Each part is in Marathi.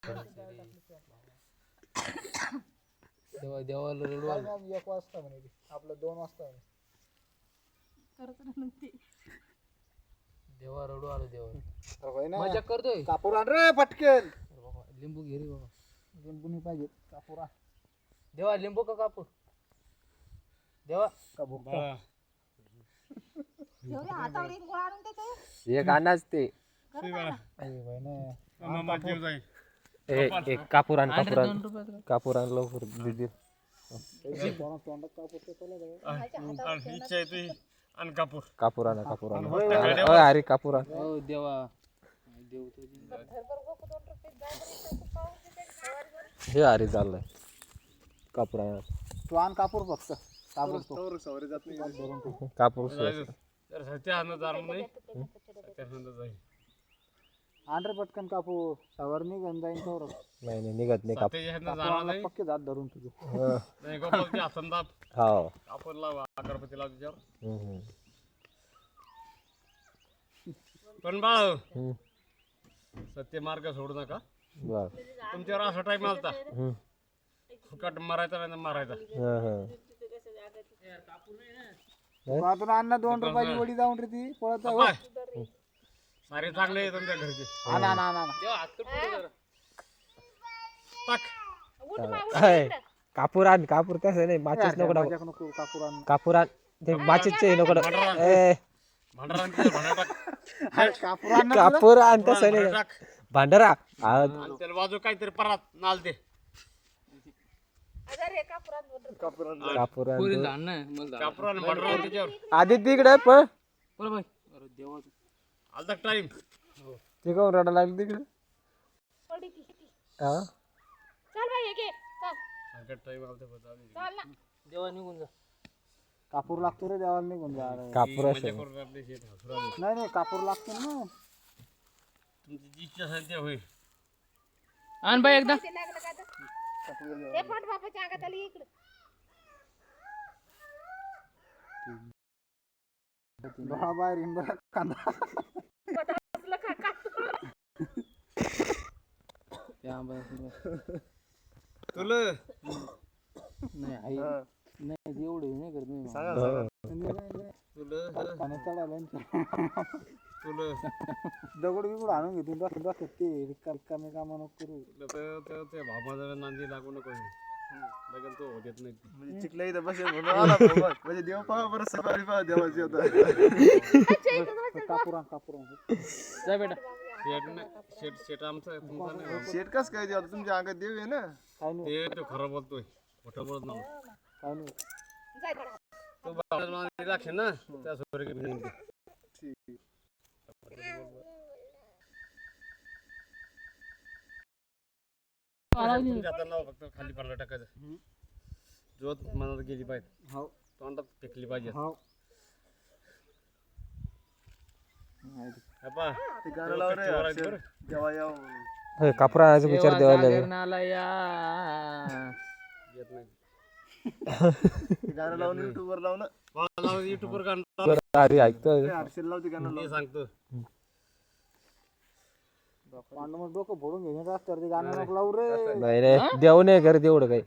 देवा देवाला रडू आलं. 1 वाजता म्हणे आपलं 2 वाजता म्हणे. देवा रडू आलं देवा. होय ना मजा करतोय. कापूर आण रे पटकन. लिंबू घे रे बाबा. लिंबू नाही पाहिजे कापूर आण. देवा लिंबू का कापूर देवा का भुकटा एक अनाज ते एक कापूर आण कापूर आण लवकर दीदी कापूर आणा अरे कापूर आण देवा हे अरे चाललंय कापूर आणा तू आण कापूर फक्त कापूर आण रे पटकन कापूर सवार निघून जाईन तर नाही निघत नाही कापूर पक्के जात धरून तुझे हो पण बाळ सत्य मार्ग सोडू नका. तुमच्यावर असा टाइम आलता फुकट मारायचा नाही मारायचा. अण्णा 2 रुपयाची वडी जाऊन रे ती पळत सारे चांगले आहे तुमच्या घरचे. कापूर आण कापूर तसं नाही माचीस नको कापूर आण ते माचीसचे नको कापूर आण तसं नाही भांडारा त्याला बाजू काहीतरी परत नाल दे. कापूर आदित्य इकडे पण आलता टाइम ते काऊन रडा लागली तिकडे देवा निघून जा. कापूर लागतो रे देवाला निघून जा कापूर नाही कापूर लागतो ना तुमची जी इच्छा असेल ते होईल. आण बाई एकदा डोळा बाहेर इंबरा कांदा तुला नाही आई नाही एवढे नाही करत नाही दगड बिगड आणून घेतो डोक्यात ते रिकामे काम नको करू. ते भामाला नांदी लागू नको लगेच तो होत नाही. म्हणजे चिखला इथं बसेल म्हणून आला बाबा. म्हणजे देव पहा बरं सफारी पहा देवाची होता. कापूर जा बेटा. शेट आमचा तुमचा नाही. शेट कस काय देवा तुमच्या अंगात देव आहे ना. ते तो खरं बोलतोय खोटं बोलत नाही. तो बाळाला लागशील ना त्या सोबत फक्त खाली पाडला टाकायचं. जोत मनात गेली पाहिजे तोंडात फेकली पाहिजे. कापूर आणायचा विचार देवाला या गाणं लावून युट्यूबवर लावून युट्यूबवर अरे ऐकतोय गाणं सांगतो. पांडव डोकं फोडून घेऊन रस्त्यावर ते गाणं नको लावू रे. नाही देऊ नाही करत एवढं काही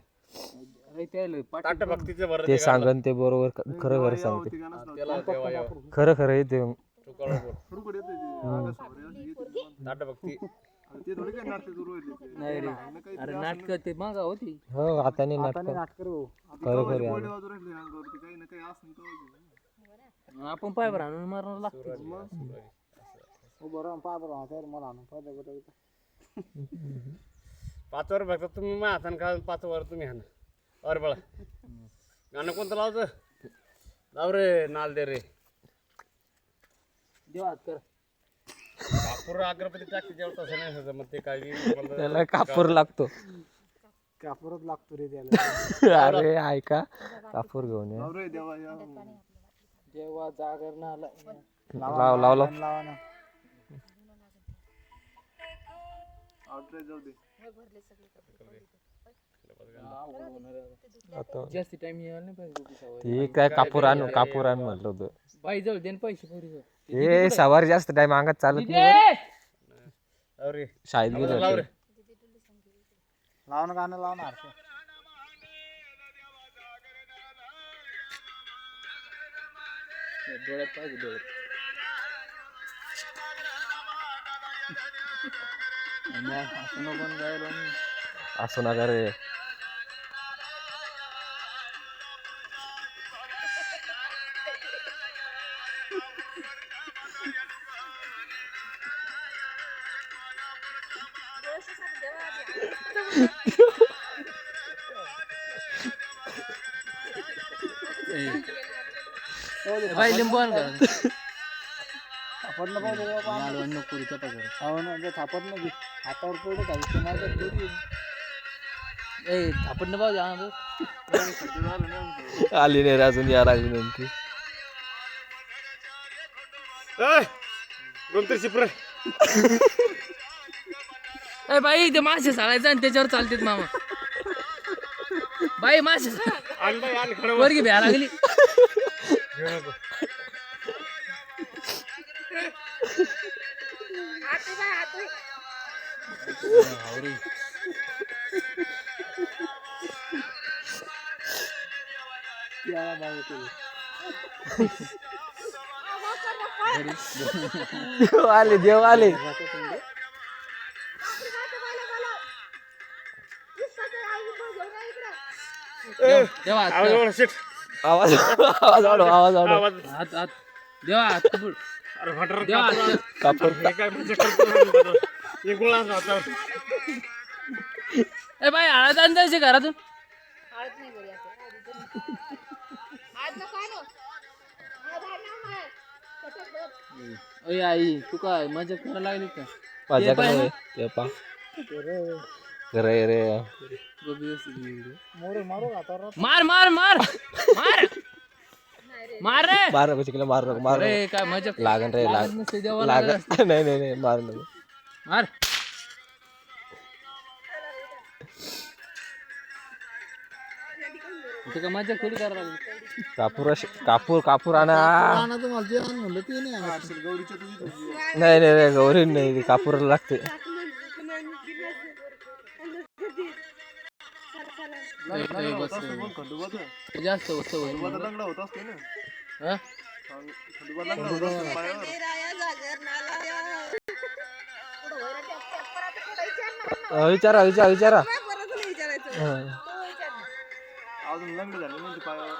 ते सांगन ते बरोबर खरं सांगते खरं येते अरे नाटक ते मागा होती हो आता नाही नाटक खरं आपण पाय बरं आणून मारणार लागतं. बरं मला आणून 5 वर बघता तुम्ही मग हाताने खा 5 वर तुम्ही हाना. अरे बाळा गाणं कोणतं लावतं लाव रे नाल दे रे. देवा कर कापूर अगरबत्ती टाकते जेवढं तसं नाही मग ते काय त्याला कापूर लागतो. कापूरच लागतो रे त्याला. अरे ऐका कापूर घेऊन देवा जागर ना लाव लावा ना. जास्त टाइम यायला नाही पाहिजे. ठीक आहे कापूर आण म्हटलं होतं बाई जवळ देन पैसे पोरी हे सवार जास्त टाइम अंगात चालत नाही शाळेत गेलो लावून गाणं लावून हर्ष डोळ्यात पाहिजे डोळ्यात असं नको जायला असं नका रे बाई लिंबू आण का थापडलं पाहिजे बाबा मालवण नको करू चपा करू हो ना जे थापडलं की हातावर पडत आहे कोणाच्या थोडी ए थापडणं पाहिजे हा बघ. आली नाही रे अजून या लागली नेमकी कोणतरी शिप्र ए बाई ते मासे साळायचं आणि त्याच्यावर चालतेत मामा बाई मासे वरगी भ्या लागली याला बाबा केली देव आले देव आले देवा आवाज आवाज वाढव आवाज वाढव हात हात देवा हात कुपड अरे फटर देवा हात कापूर हे काय म्हणजे करतो हे गोळा राहतात ए बाई हळद आण जायचे घरातून हळद नाही घरी आता हळद नको आणू हळद आणू मग कटक बघ ओय आई तू काय मजा करायला लागली का माझ्याकडे ते पा रे रे मोरे मारू हातावर मार मार मार मार मार रे मार बचिकला मार नको मार अरे काय मजा लागन रे लागत नसते देवा लागत लागन नाही नाही नाही मार नको मार ते का मजा थोडी करायला लागली कापूर कापूर कापूर आणा आणा तुम्हाला जे आण म्हणलं ते नाही आणा गौरीच्या तुझी नाही नाही नाही गौरी नाही कापूर लागते जास्त वस्त होईल लंगडा होत असते ना हा? खंडोबा लंगडा होत असते पायावर राया जागर नाला पुढं वैराग्य परत पुढे विचार ना विचारा विचारा विचारा परत तुला विचारायचं हा. तो विचार अजून लंगडे झाले नाही ते पायावर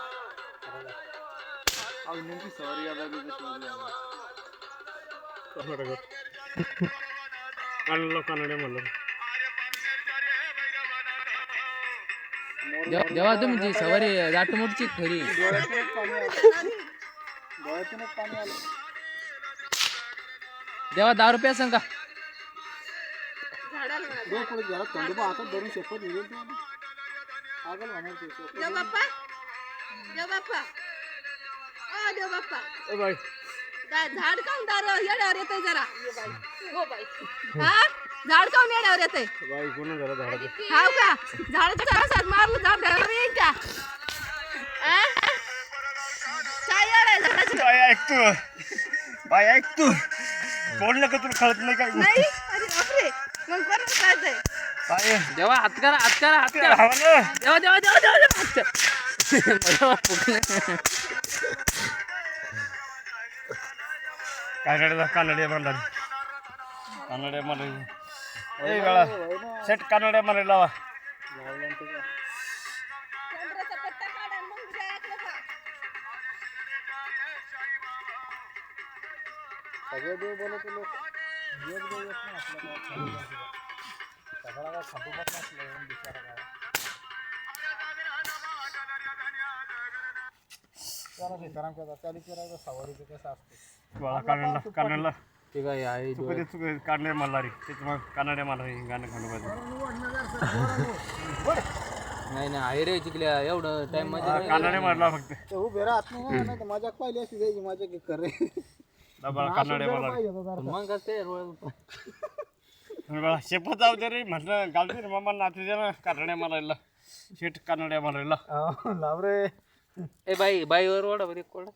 अजून नेमकी सवारी यायला लागली कन्नडे म्हणलं जेव्हा तुम्ही जी सवारी दाटमोडची खरी डोळ्यातूनच पाणी आलं देवा 10 रुपया सांगा झाडाला म्हणा डोळ पुढे घरात खंडोबा हातात धरून शपथ घेऊन ते पागल होणार ते शपथ देव बाप्पा देव बाप्पा ओ देव बाप्पा ए बाई झाड काऊन दार येड्यावर येतंय जरा हो बाई हा झाड काऊन येड्यावर येतंय बाई कोण जरा झाडाचं हाव का झाडाच्या झाडासात मारलं झाड ढगावर येईन का आ? काय येडाय झाडाची बाई ऐक तू बाई ऐक तू बोललं का तुला कळत नाही काय नाही अरे बापरे मग कोणाचं कळतंय बाई देवा हात करा हात करा हात करा हवा देवा देवा देवा देवा देवा हात करा. मला फुकलं. कानडे म्हणला कानडे म्हणले ए गाळा सेट कानडे म्हणले लावा चंद्राचा पट्टा काढा आणि मग उद्या ऐकलं का सगळे देव बोलत लोक एक देव येत नाही आपल्याला सगळा काय खंडोबाच नसलं बिचारा काय चला सीताराम कदा चाली करायचं सवारीचं कसं असतं कानडला ते काय आहे डोळे. चुक कानडे म्हणला रे त्याचं मग कानडे म्हणला रे गाणं खंडोबाचं नाही नाही आहे रे चिकल्या एवढं टाइम मध्ये कानडे म्हणला फक्त ते उभे राहत नाही ना तर मजा पाहिली अशी द्यायची मजा की करे डबा कानडे म्हणला रे मग कसं बाळा शेपत जाऊ दे रे म्हटलं गावते रे मामा नातू दे ना कानडे म्हणायला शेट कानडे म्हणायला लाभ रे ए बाई बाईवर ओढा बरे कोडा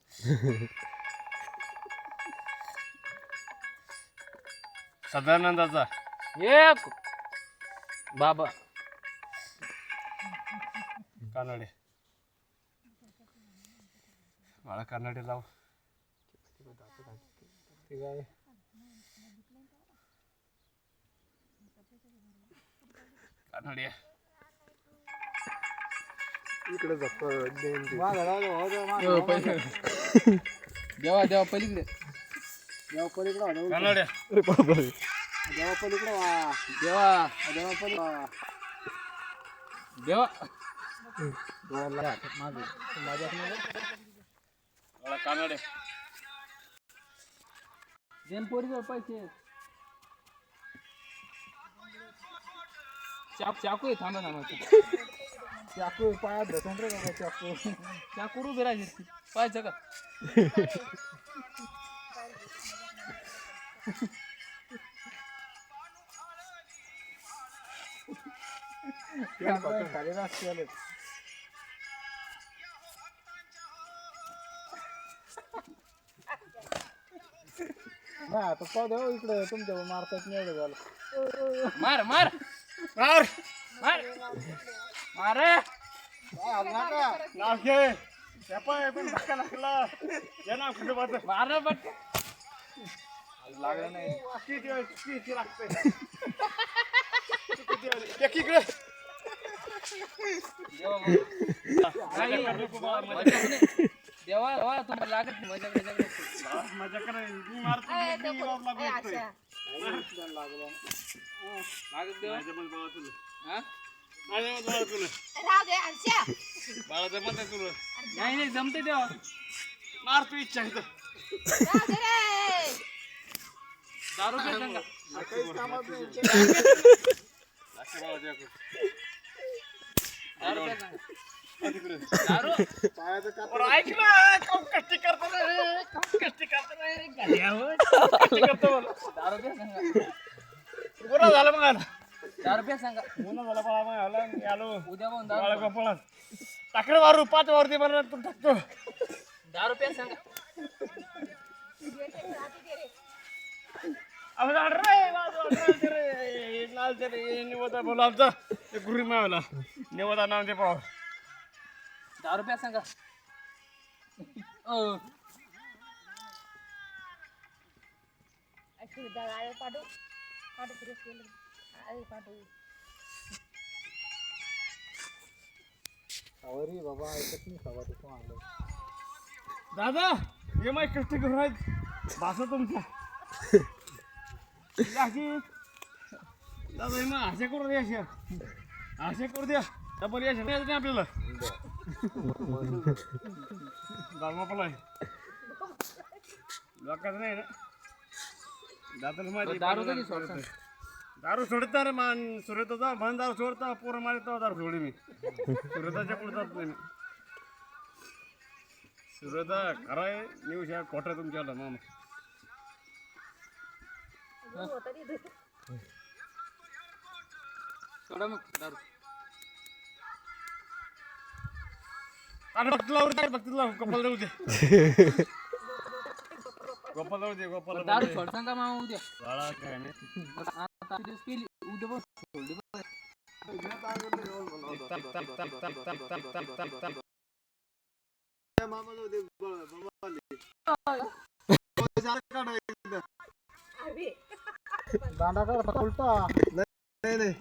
सदानंदाचा एक बाबा कानडे मला कानडे लाव ते काय कानडे इकडे झप्प देऊन दे. मागं राहू दे, हो दे, मागं, हो, हो, पहिले. मागं. देवा देवा पलीकडे देवा पलीकडं हो, देवा कानडे देवा पलीकडं वा. देवा देवा पलीकडं वा. देवा डोळ्याला हात मागे. माझ्यात नाही मला कानडे देन पोरीजवळ पैसे चाकू आहे थांबा थांबा चाकू पायात धरून रे बाबा चाकू. चाकू उभे राहायचे पाहायचं का खाली राष्ट्रीय नाही आता पाहू द्या हो इकडे तुमच्या मारतात नाही एवढं झालं. मार मार मार मार मार रे. नाव घे त्यापाय पण धक्का लागला या नाव खंडोबाचं मार रे बट लागलं नाही. किती लागतंय एकीकडे देवा देवा तुम्हाला लागत नाही माझ्याकडे माझ्याकडे मी मारतो ए, मी नको. वापला ए, भेटतोय. अशा. लागत देवा माझ्या पण बाळा तुला हा माझ्या पण बाळा तुला राहू दे अशा. बाळाचं म्हणते तुला नाही नाही जमते देवा मार तू इच्छा आहे तर राहू दे रे. दारू पे सांगा लागते बाळाच्या दारू पे सांगा तिकडे दारू ऐक ना खूप कष्टी करतो ना रे खूप कष्टी करतो ना रे गाड्यावर कष्टी करतो मला दारू पे सांगा गुन्हा झाला मग आला दारू पे सांगा गुन्हा झाला बाळा मग आला मी आलो उद्या कोण बाळा दारू गोपाळात टाकडे मारू 5 वरती मला तू टाकतो दारू पे सांगा अहो लाल रे लाल रे निवदा बोलावचा ते गुरु मावला निवदा नाव दे पाव दारू पे सांगा ओ अशी दगाळे पाठवू. पाठवू प्रेस केलं. आहे पाठवू. सावरी बाबा ऐकत नाही सावरी तू आणलं. दादा हे माय कष्ट करू आहेत भाषा तुमचा अशी दादा हे मग अशा करू द्या अशा करू द्या डबल या नाही आपल्याला दादा लोकांचं नाही ना दादाला माहिती दारू कधी सोडता दारू सोडता रे मान सुरताचा भान दारू सोडता पोरं मारता दारू सोडी मी सुरताच्या पुढे जात नाही मी सुरता खरा आहे न्यूज ह्या खोटा तुमच्याला मामा सोडा मग दारू आणि भक्त लावू गोपाल जाऊ दे गोपाल जाऊ दे गोपाल दारू सोड सांगा मामा उद्या बाळा काय नाही आता दिवस केली उद्या बस सोडली बस दांडा कर उलटा. नाही नाही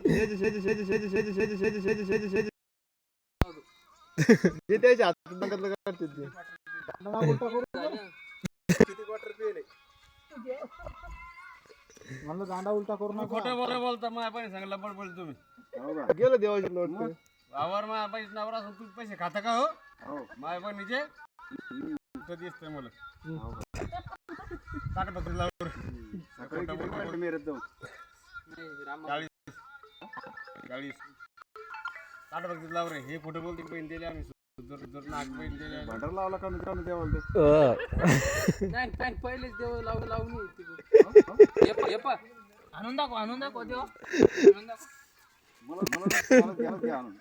हे त्याच्या हातात नकल करते ते. दांडा उलटा करू. किती क्वार्टर पेले म्हणलं दांडा उलटा करू नका. खोटं बोला बोलता माझ्या पैसे सांगितलं बडबड तुम्ही गेलं देवाची लोट वावर माझ्या पैसे नवरा असून तू पैसे खाता का हो माझ्या बहिणीचे तो दिसतंय मला ताट बकरी लावून सकाळी किती क्वार्टर मेरत जाऊ नाही राम 40 ताट बकरी लाव रे हे खोटं बोलते बहीण दिले आम्ही नाक बहीण दिले भांडार लावला का मित्रांनो देवाला ते नाही नाही पहिलेच देव लावून लावून येपा आणून दाखव देवा आणून दाखव मला घ्या घ्या आणून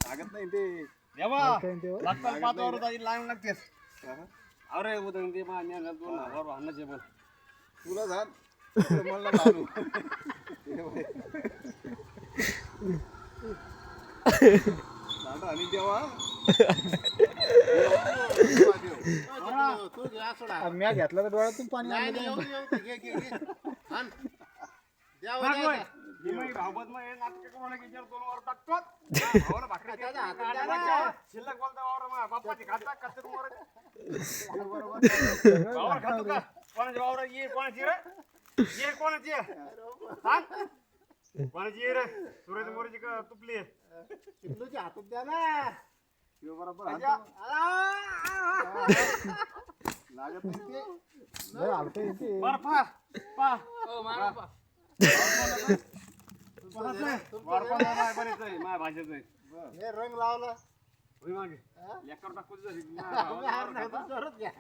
लागत नाही ते देवा लागतात 5 वर जाईल लागून लागतेस अरे उदय ते मा दोन हजार हाणाचे मला तुला झाल मला लावू. लाडू आणि देवा. तू घ्या सोडा. म्या घेतला तर डोळ्यातून पाणी नाही आलं नाही, नाही. येऊ दे, घे, घे, घे. आण. द्या, द्या, द्या. त्याच्या हातात द्या ना. चिमणीच्या हातात द्या ना. ह्यो बरोबर द्या. हाणतो. लागत नाही ते. लय हलकं येते. हो मारा पा. हे रंग लावला. तुम्ही हात नाही, तुमच्यावरच घ्या.